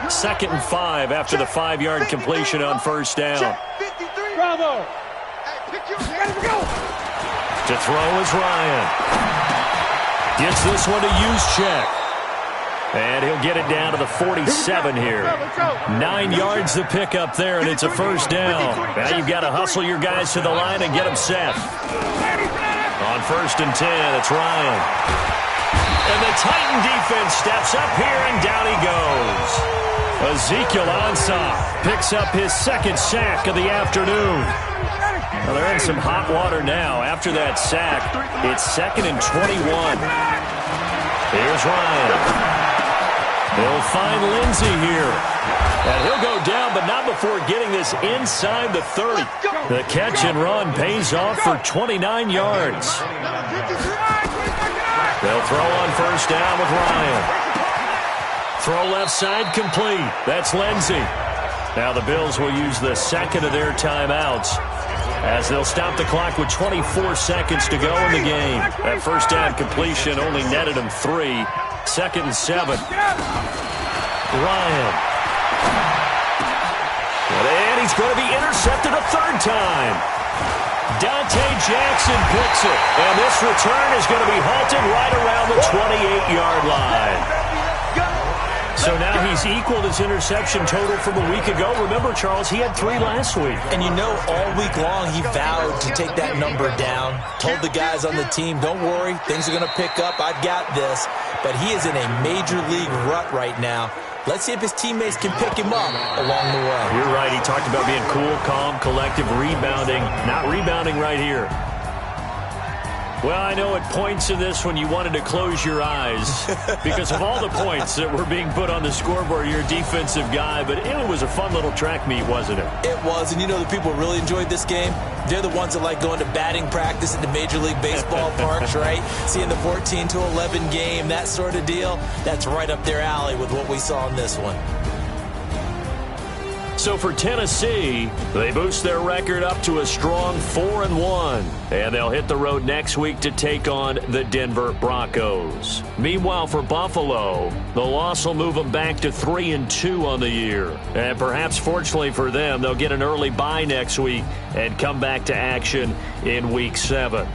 2nd and 5 after the 5-yard completion on first down. Bravo. To throw is Ryan. Gets this one to Juszczyk. And he'll get it down to the 47 here. 9 yards to pick up there, and it's a first down. Now you've got to hustle your guys to the line and get them set. On 1st and 10, it's Ryan. And the Titan defense steps up here, and down he goes. Ezekiel Ansah picks up his 2nd sack of the afternoon. Well, they're in some hot water now. After that sack, it's 2nd and 21. Here's Ryan. They'll find Lindsey here. And he'll go down, but not before getting this inside the 30. The catch and run pays off for 29 yards. They'll throw on first down with Ryan. Throw left side complete. That's Lindsey. Now the Bills will use the 2nd of their timeouts. as they'll stop the clock with 24 seconds to go in the game. That first down completion only netted him 3. 2nd and 7. Ryan. And he's going to be intercepted a 3rd time. Dante Jackson picks it. And this return is going to be halted right around the 28-yard line. So now he's equaled his interception total from a week ago. Remember, Charles, he had 3 last week. And you know, all week long he vowed to take that number down. Told the guys on the team, don't worry, things are going to pick up. I've got this. But he is in a major league rut right now. Let's see if his teammates can pick him up along the way. You're right. He talked about being cool, calm, collective, rebounding. Not rebounding right here. Well, I know at points in this when you wanted to close your eyes because of all the points that were being put on the scoreboard. You're a defensive guy, but it was a fun little track meet, wasn't it? It was, and you know the people who really enjoyed this game? They're the ones that like going to batting practice at the Major League Baseball parks, right? Seeing the 14-11 game, that sort of deal. That's right up their alley with what we saw in this one. So for Tennessee, they boost their record up to a strong 4-1. And they'll hit the road next week to take on the Denver Broncos. Meanwhile, for Buffalo, the loss will move them back to 3-2 on the year. And perhaps fortunately for them, they'll get an early bye next week and come back to action in Week 7.